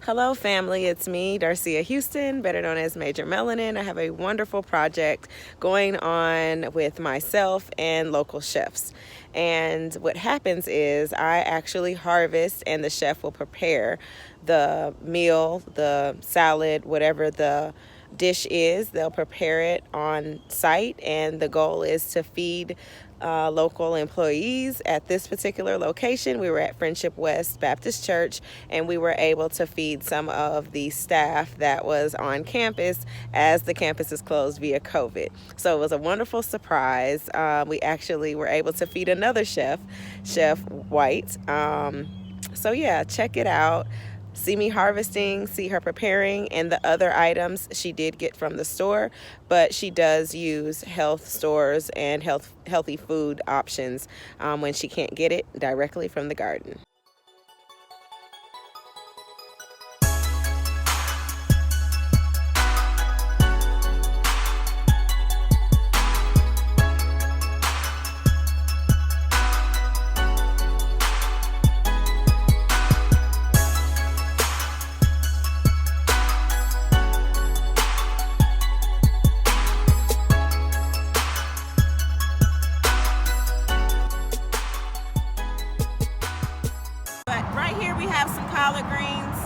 Hello, family. It's me, Darciea Houston, better known as Major Melanin. I have a wonderful project going on with myself and local chefs. And what happens is I actually harvest, and the chef will prepare the meal, the salad, whatever the dish is. They'll prepare it on site, and the goal is to feed local employees. At this particular location, we were at Friendship West Baptist Church, and we were able to feed some of the staff that was on campus as the campus is closed via COVID. So it was a wonderful surprise. We actually were able to feed another chef, Chef White. So yeah, check it out. See me harvesting, see her preparing, and the other items she did get from the store, but she does use health stores and healthy food options when she can't get it directly from the garden. Right here we have some collard greens.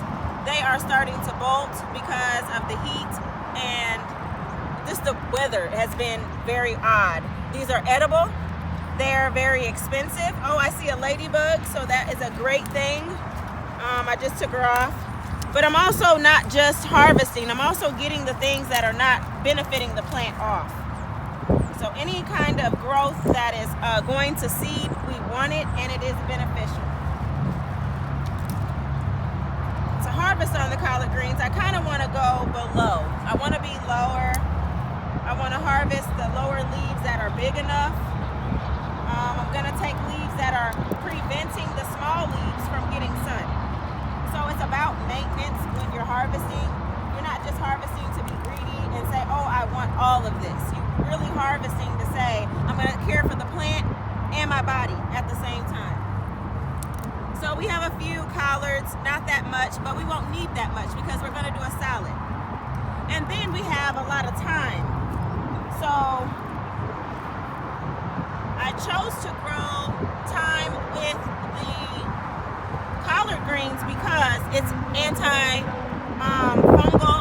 They are starting to bolt because of the heat, and just the weather has been very odd. These are edible. They're very expensive. Oh, I see a ladybug, so that is a great thing. I just took her off. But I'm also not just harvesting. I'm also getting the things that are not benefiting the plant off. So any kind of growth that is going to seed, we want it, and it is beneficial. Harvest on the collard greens, I kind of want to go below. I want to be lower. I want to harvest the lower leaves that are big enough. I'm going to take leaves that are preventing the small leaves from getting sun. So it's about maintenance when you're harvesting. You're not just harvesting to be greedy and say, oh, I want all of this. You're really harvesting to say, I'm going to care for the plant and my body at the same time. So we have a few collards, not that much, but we won't need that much because we're going to do a salad. And then we have a lot of thyme. So I chose to grow thyme with the collard greens because it's anti-fungal,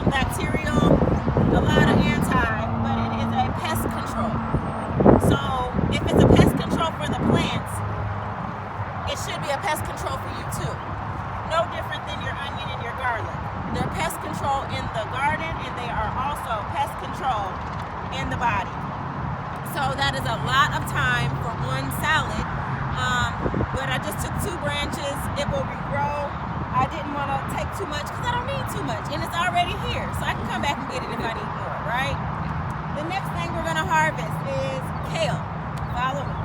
bacterial, a lot of but it is a pest control. So if it's a pest control for the plants, it should be a pest control for you too. No different than your onion and your garlic. They're pest control in the garden, and they are also pest control in the body. So that is a lot of time for one salad. But I just took 2 branches. It will regrow. I didn't want to take too much because I don't need too much, and it's already here. So I can come back and get it if I need more, right? The next thing we're going to harvest is kale. Follow me.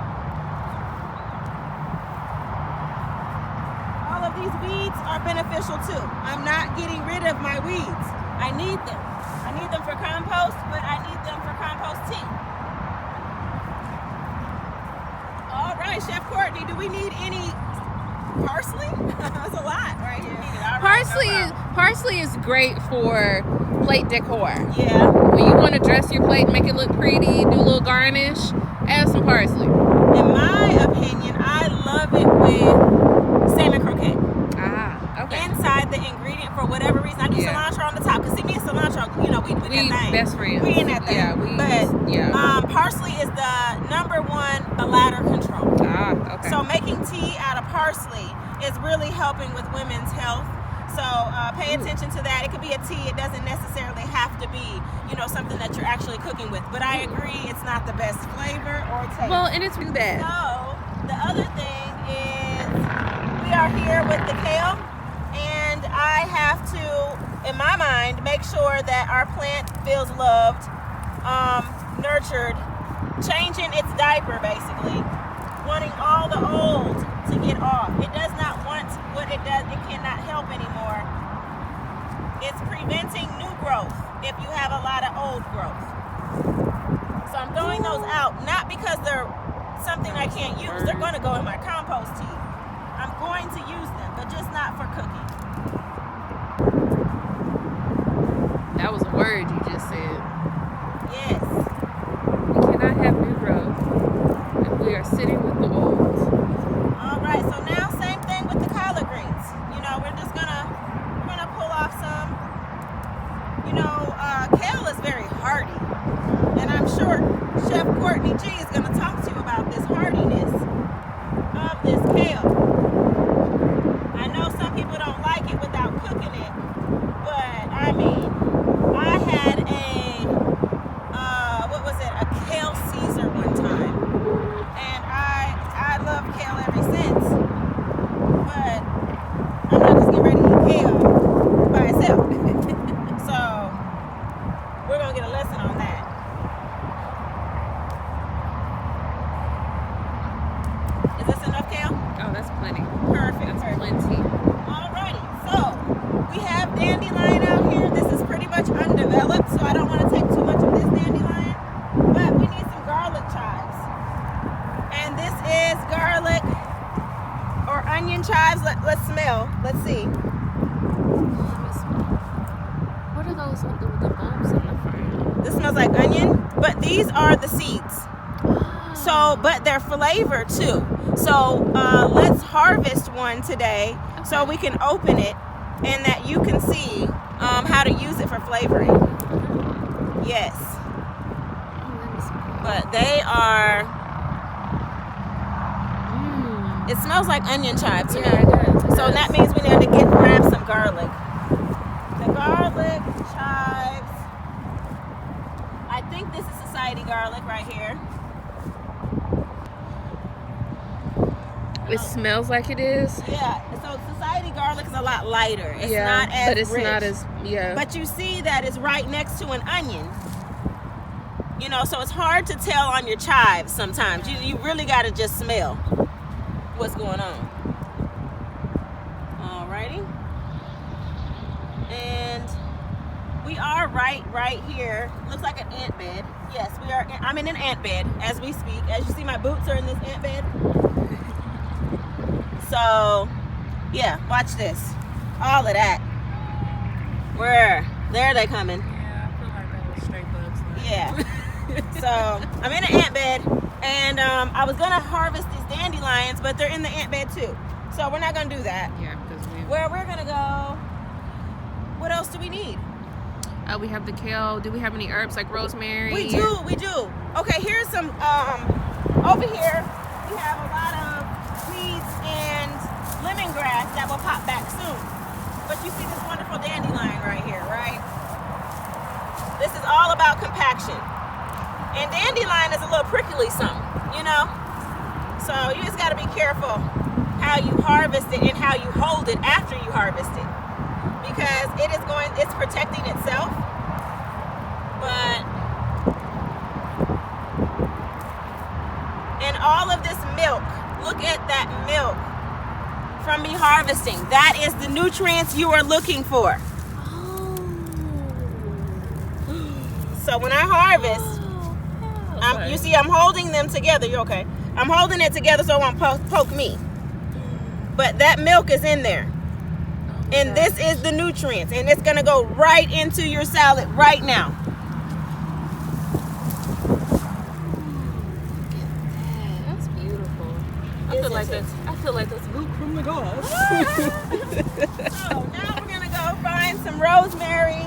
These weeds are beneficial too. I'm not getting rid of my weeds. I need them. I need them for compost, but I need them for composting. All right, Chef Courtney, do we need any parsley? That's a lot right here. Parsley is great for plate decor. Yeah. When you want to dress your plate, make it look pretty, do a little garnish, add some parsley. In my opinion, I love it with salmon croquette. Okay. Inside the ingredient, for whatever reason, I do cilantro on the top. Cause see, me and cilantro, we that thing. Best friends. We in that thing. Parsley is the #1 bladder control. Okay. So making tea out of parsley is really helping with women's health. So pay attention to that. It could be a tea. It doesn't necessarily have to be, something that you're actually cooking with. But I agree, it's not the best flavor or taste. Well, and it's too bad. So the other thing is we are here with the kale. And I have to, in my mind, make sure that our plant feels loved, nurtured, changing its diaper basically, wanting all the old to get off. It does not want what it does, it cannot help anymore. It's preventing new growth if you have a lot of old growth. So I'm throwing those out, not because they're something I can't use. They're going to go in my compost tea. I'm going to use them, but just not for cooking. word you just said. Yes. We cannot have new growth if we are sitting with the old. All right, so now same thing with the collard greens. We're gonna pull off some. Kale is very hardy, and I'm sure Chef Courtney G is gonna talk to you about this hardiness of this kale. I know some people don't like it without cooking it, but I mean, I had a a kale Caesar one time, and I love kale ever since. But I'm not just getting ready to eat kale by itself. So we're gonna get a lesson on that. Is this enough kale? Oh, that's plenty. Perfect. That's plenty. Alrighty, so we have dandelion out here. This is pretty much undeveloped, so I don't want to take too much of this dandelion. But we need some garlic chives. And this is garlic or onion chives. Let's smell. Let's see. What are those with the bulbs in the front? This smells like onion, but these are the seeds. So, but they're flavored too. So let's harvest one today so we can open it and that you can see how to use it for flavoring. Yes. But they are, it smells like onion chive to me. Yeah, it does. So that means we need to grab some garlic. The garlic chives. I think this is society garlic right here. It smells like it is. Yeah, so society garlic is a lot lighter. It's Yeah, not as but it's rich. not as, yeah. But you see that it's right next to an onion. So it's hard to tell on your chives sometimes. You really got to just smell what's going on. Alrighty. And we are right here. Looks like an ant bed. Yes, we are. I'm in an ant bed as we speak. As you see, my boots are in this ant bed. So, yeah, watch this. All of that. There they coming. Yeah, I feel like that was straight bugs. Yeah. So, I'm in an ant bed, and I was going to harvest these dandelions, but they're in the ant bed too. So, we're not going to do that. Yeah, because Where we're going to go, what else do we need? we have the kale. Do we have any herbs like rosemary? We do. Okay, here's some, over here, we have a lot of weeds and lemongrass that will pop back soon. But you see this wonderful dandelion right here, right? This is all about compaction. And dandelion is a little prickly something, So you just got to be careful how you harvest it and how you hold it after you harvest it. Because it's protecting itself. And all of this milk, look at that milk from me harvesting. That is the nutrients you are looking for. So when I harvest, you see I'm holding them together. You're okay. I'm holding it together so it won't poke me. But that milk is in there. And this is the nutrients. And it's going to go right into your salad right now. That's beautiful. I feel like that's milk from the gods. So now we're going to go find some rosemary.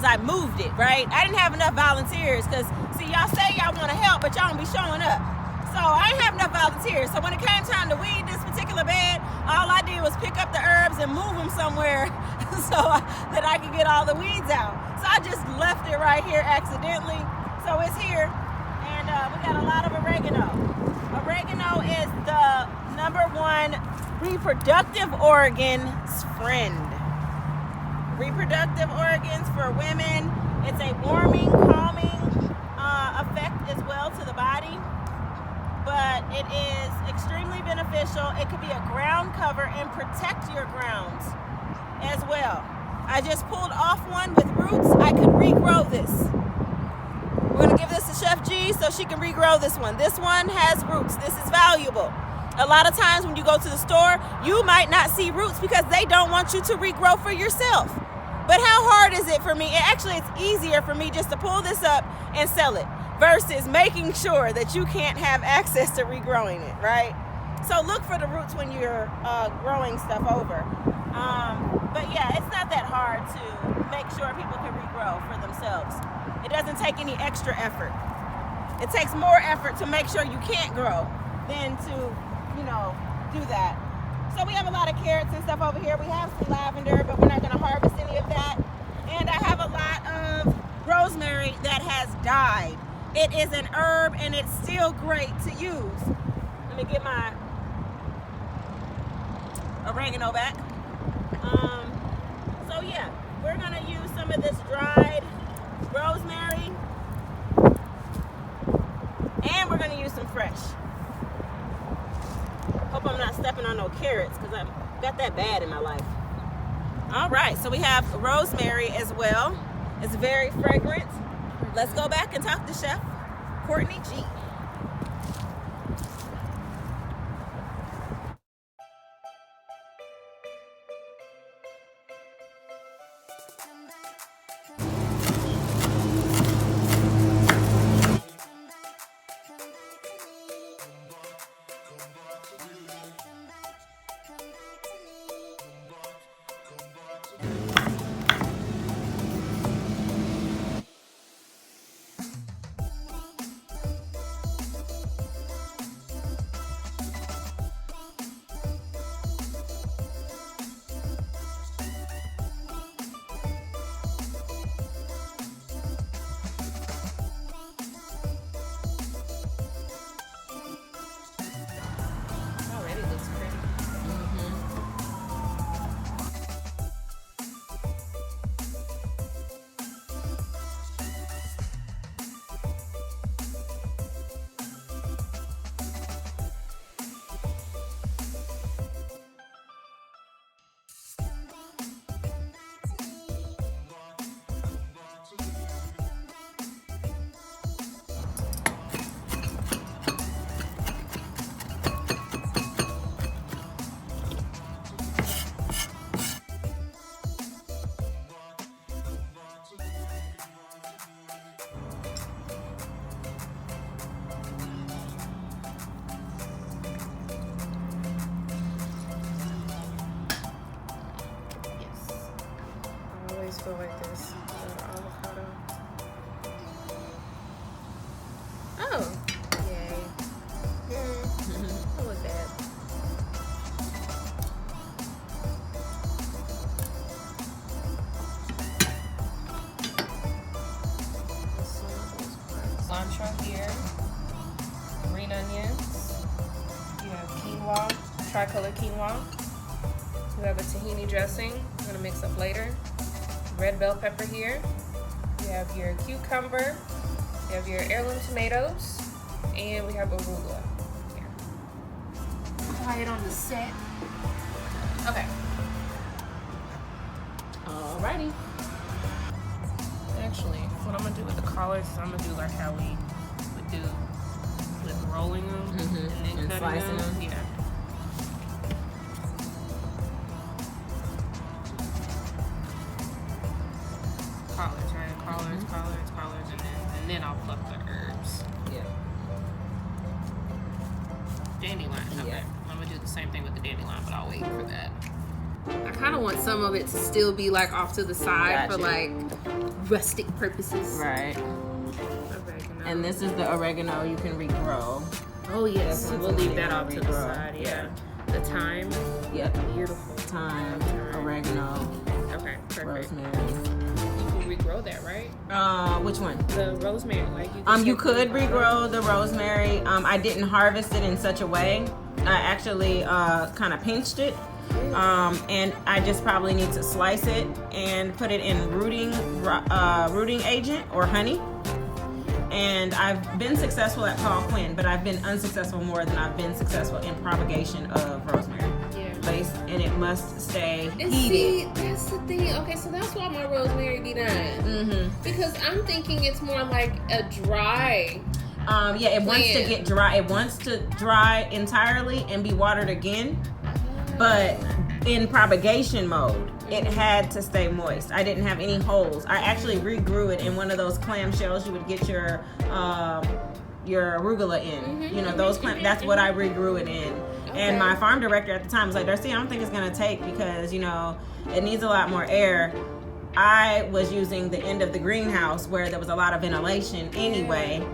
I moved it, right? I didn't have enough volunteers because, see, y'all say y'all want to help, but y'all don't be showing up. So I didn't have enough volunteers. So when it came time to weed this particular bed, all I did was pick up the herbs and move them somewhere so that I could get all the weeds out. So I just left it right here accidentally. So it's here, and we got a lot of oregano. Oregano is the #1 reproductive organ's friend. Reproductive organs for women. It's a warming, calming effect as well to the body. But but it is extremely beneficial. It could be a ground cover and protect your grounds as well. I just pulled off one with roots. I could regrow this. We're gonna give this to Chef G so she can regrow this one. This one has roots. This is valuable. A lot of times when you go to the store, you might not see roots because they don't want you to regrow for yourself. But how hard is it for me? It's easier for me just to pull this up and sell it versus making sure that you can't have access to regrowing it, right? So look for the roots when you're growing stuff over. But yeah, it's not that hard to make sure people can regrow for themselves. It doesn't take any extra effort. It takes more effort to make sure you can't grow than to, do that. So we have a lot of carrots and stuff over here. We have some lavender, but we're not going to harvest any of that. And I have a lot of rosemary that has died. It is an herb and it's still great to use. Let me get my oregano back. So yeah, we're going to use some of this dried rosemary. And we're going to use some fresh. Hope I'm not stepping on no carrots because I've got that bad in my life. All right, so we have rosemary as well. It's very fragrant. Let's go back and talk to Chef Courtney G. Go like this. Avocado. Oh, yay! That was bad. Cilantro here. Green onions. You have quinoa, tricolor quinoa. You have a tahini dressing. I'm gonna mix up later. Red bell pepper here. You have your cucumber. You have your heirloom tomatoes. And we have arugula here. Quiet on the set. Okay. Alrighty. Actually, what I'm gonna do with the collards is I'm gonna do like how we would do with rolling them and then cutting slicing them. Yeah. Collards, and then I'll pluck the herbs. Yeah. Dandelion. Okay. Yeah. I'm gonna do the same thing with the dandelion, but I'll wait for that. I kind of want some of it to still be like off to the side for like rustic purposes. Right. Oregano. And this is the oregano you can regrow. Oh yes, we'll leave that off to the side. Yeah. The thyme. Yep. Beautiful. Thyme, oregano. Okay. Perfect. Rosemary. Regrow that, right? Which one? The rosemary. Like you could regrow the rosemary. I didn't harvest it in such a way. I actually kind of pinched it, and I just probably need to slice it and put it in rooting agent or honey, And I've been successful at Paul Quinn, but I've been unsuccessful more than I've been successful in propagation of rosemary. And it must stay heated. See, that's the thing. Okay, so that's why my rosemary be done. Because I'm thinking it's more like a dry. It wants to get dry. It wants to dry entirely and be watered again. But in propagation mode, it had to stay moist. I didn't have any holes. I actually regrew it in one of those clam shells you would get your arugula in. You know, those clam. That's what I regrew it in. And my farm director at the time was like, Darciea, I don't think it's going to take because, you know, it needs a lot more air. I was using the end of the greenhouse where there was a lot of ventilation anyway.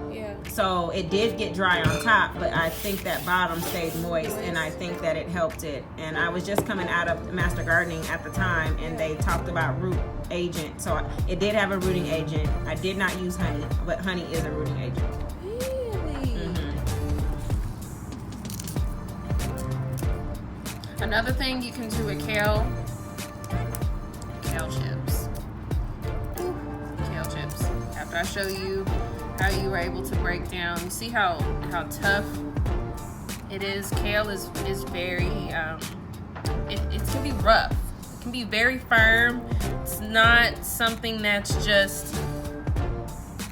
So it did get dry on top, but I think that bottom stayed moist, and I think that it helped it. And I was just coming out of Master Gardening at the time, and they talked about root agent. So it did have a rooting agent. I did not use honey, but honey is a rooting agent. Another thing you can do with kale chips. Kale chips. After I show you how you were able to break down, you see how tough it is. Kale is very, it can be rough. It can be very firm. It's not something that's just,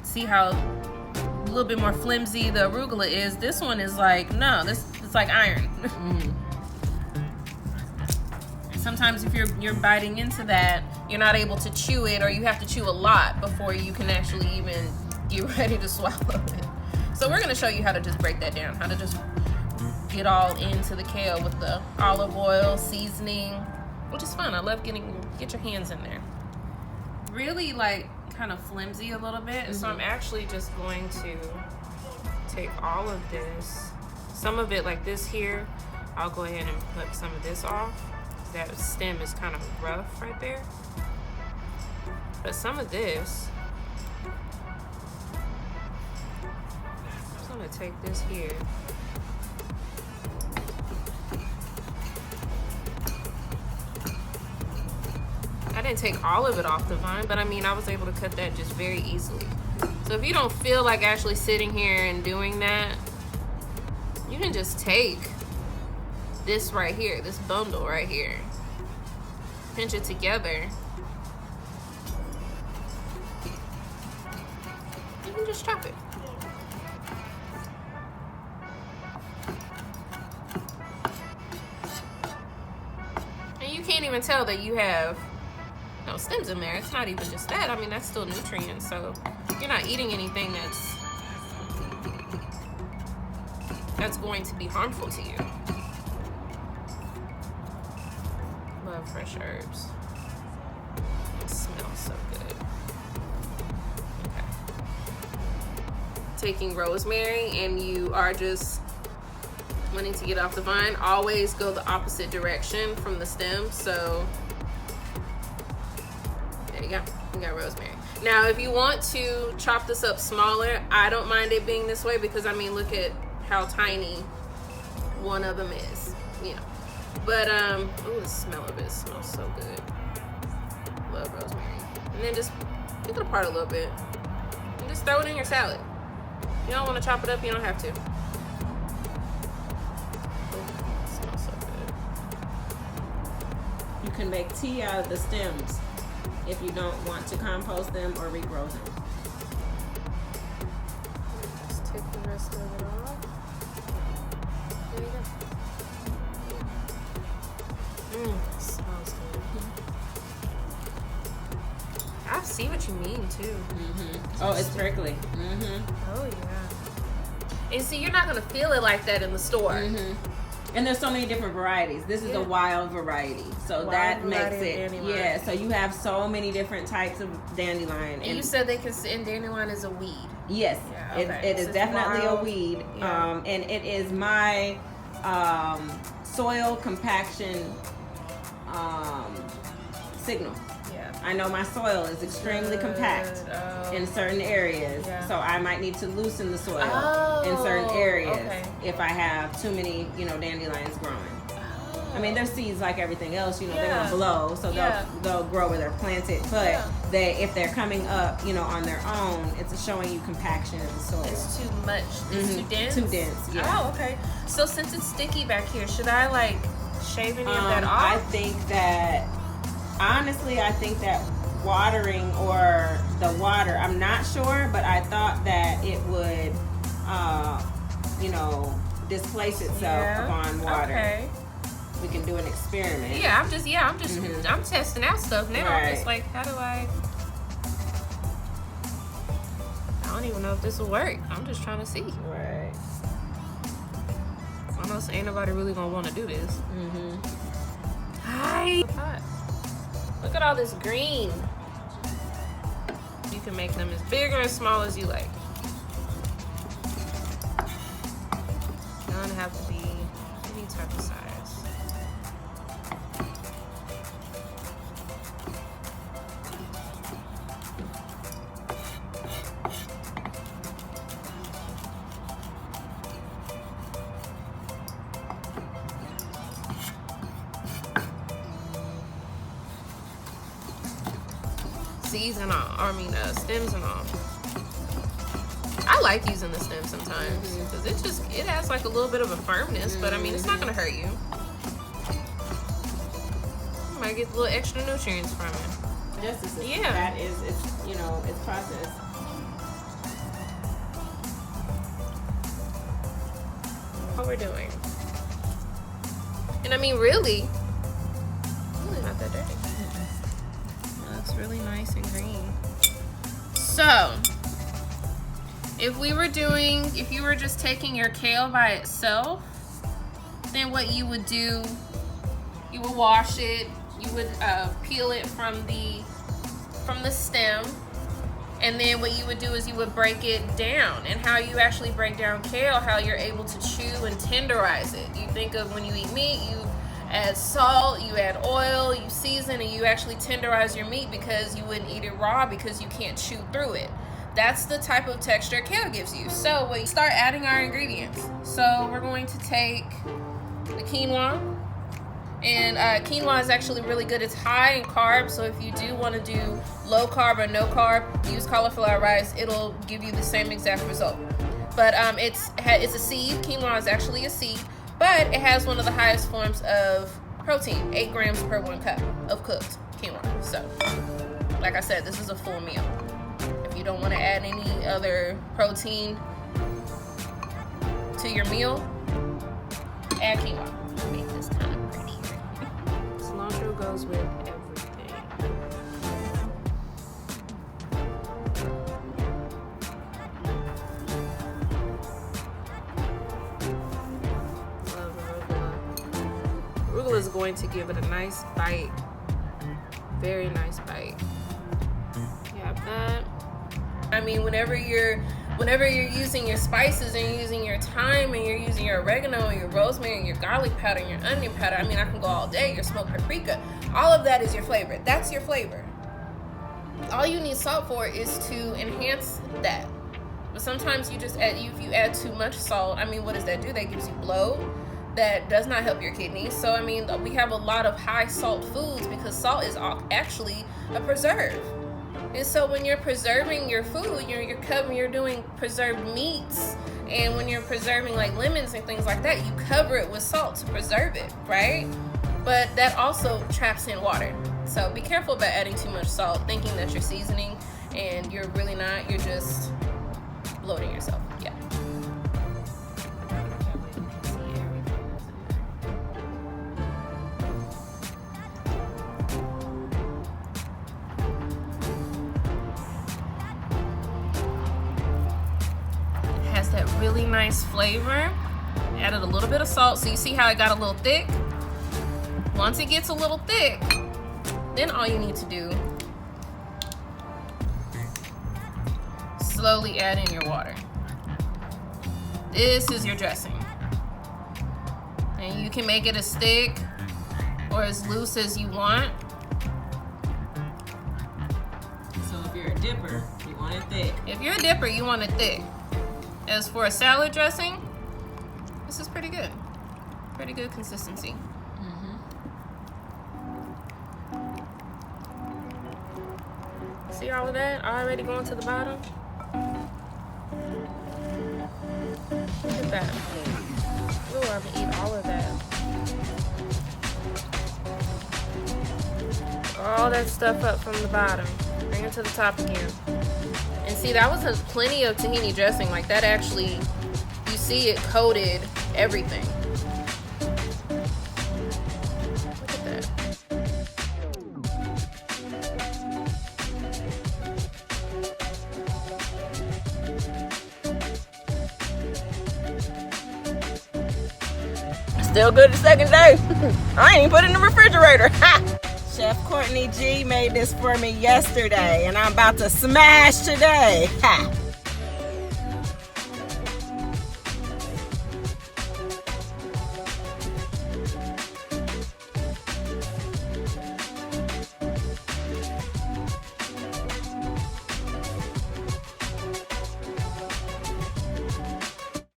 see how a little bit more flimsy the arugula is. This one is like, no, it's like iron. Sometimes if you're biting into that, you're not able to chew it, or you have to chew a lot before you can actually even get ready to swallow it. So we're gonna show you how to just break that down, how to just get all into the kale with the olive oil, seasoning, which is fun. I love get your hands in there. Really like kind of flimsy a little bit. So I'm actually just going to take all of this, some of it like this here, I'll go ahead and put some of this off. That stem is kind of rough right there. But some of this, I'm just gonna take this here. I didn't take all of it off the vine, but I mean, I was able to cut that just very easily. So if you don't feel like actually sitting here and doing that, you can just take this right here, this bundle right here, pinch it together, you can just chop it. And you can't even tell that you have no stems in there. It's not even just that. I mean, that's still nutrients, so you're not eating anything that's going to be harmful to you. Love fresh herbs. It smells so good. Okay. Taking rosemary and you are just wanting to get off the vine, always go the opposite direction from the stem. So there you go. You got rosemary. Now, if you want to chop this up smaller, I don't mind it being this way because I mean, look at how tiny one of them is, you know. But, oh, the smell of it smells so good. Love rosemary. And then just pick it apart a little bit. And just throw it in your salad. If you don't want to chop it up, you don't have to. Oh, it smells so good. You can make tea out of the stems if you don't want to compost them or regrow them. Just take the rest of it off. There you go. Smells good. I see what you mean too. Oh, it's prickly. Oh yeah. And see, you're not gonna feel it like that in the store. And there's so many different varieties. This is a wild variety, so Wild that makes variety of it. dandelion. Yeah, so you have so many different types of dandelion. And you said they can. And dandelion is a weed. Yes, Yeah, okay. it is So it's definitely wild. a weed. Yeah. And it is my soil compaction signal. Yeah. I know my soil is extremely compact in certain areas, Yeah. so I might need to loosen the soil in certain Oh, areas okay. if I have too many, dandelions growing. I mean, they're seeds like everything else, you know, they're Yeah. gonna blow, so Yeah. they'll grow where they're planted. But Yeah. if they're coming up, you know, on their own, it's showing you compaction in the soil. It's too much. It's too dense. Too dense. Yeah. Oh, okay. So since it's sticky back here, should I like shave any of that off? I think that honestly, watering or the water, I'm not sure, but I thought that it would, you know, displace itself upon water. Okay. We can do an experiment. Yeah, I'm testing out stuff now. Right. It's like, how do I don't even know if this will work. I'm just trying to see. Right. I know ain't nobody really gonna want to do this. Hi. Look at all this green. You can make them as big or as small as you like. None have to be any type of size. Seeds and all, stems and all. I like using the stem sometimes because it has like a little bit of a firmness, but I mean it's not gonna hurt you. You might get a little extra nutrients from it. Just as Yeah. that is, it's, you know, it's processed. What we're doing, and I mean really not that dirty. Looks really nice and green. So, if you were just taking your kale by itself, then what you would do, you would wash it, you would peel it from the stem, and then what you would do is you would break it down. And how you actually break down kale, how you're able to chew and tenderize it. You think of when you eat meat, you add salt, you add oil, you season, and you actually tenderize your meat because you wouldn't eat it raw because you can't chew through it. That's the type of texture kale gives you. So we start adding our ingredients. So we're going to take the quinoa, and quinoa is actually really good. It's high in carbs, so if you do want to do low carb or no carb, use cauliflower rice. It'll give you the same exact result. But it's a seed. Quinoa is actually a seed. But it has one of the highest forms of protein, 8 grams per 1 cup of cooked quinoa. So, like I said, this is a full meal. If you don't want to add any other protein to your meal, add quinoa. Make this kind of prettier. Cilantro goes with everything. Arugula is going to give it a nice bite. Very nice bite. You have that. I mean, whenever you're using your spices and you're using your thyme and you're using your oregano and your rosemary and your garlic powder and your onion powder, I mean, I can go all day. Your smoked paprika. All of that is your flavor. That's your flavor. All you need salt for is to enhance that. But sometimes you just add, if you add too much salt, I mean, what does that do? That gives you bloat. That does not help your kidneys. So, I mean, we have a lot of high salt foods because salt is actually a preserve. And so when you're preserving your food, you're doing preserved meats, and when you're preserving like lemons and things like that, you cover it with salt to preserve it, right? But that also traps in water. So be careful about adding too much salt, thinking that you're seasoning, and you're really not. You're just bloating yourself. Yeah. That really nice flavor. Added a little bit of salt, so you see how it got a little thick. Once it gets a little thick, then all you need to do, slowly add in your water. This is your dressing, and you can make it as thick or as loose as you want. So if you're a dipper, you want it thick. If you're a dipper, you want it thick. As for a salad dressing, this is pretty good. Pretty good consistency. Mm-hmm. all of that already going to the bottom? Look at that. Ooh, I'm gonna eat all of that. All that stuff up from the bottom. Bring it to the top again. And see, that was plenty of tahini dressing. Like that actually, you see it coated everything. Look at that. Still good the second day. I ain't even put it in the refrigerator. Chef Courtney G made this for me yesterday, and I'm about to smash today. Ha!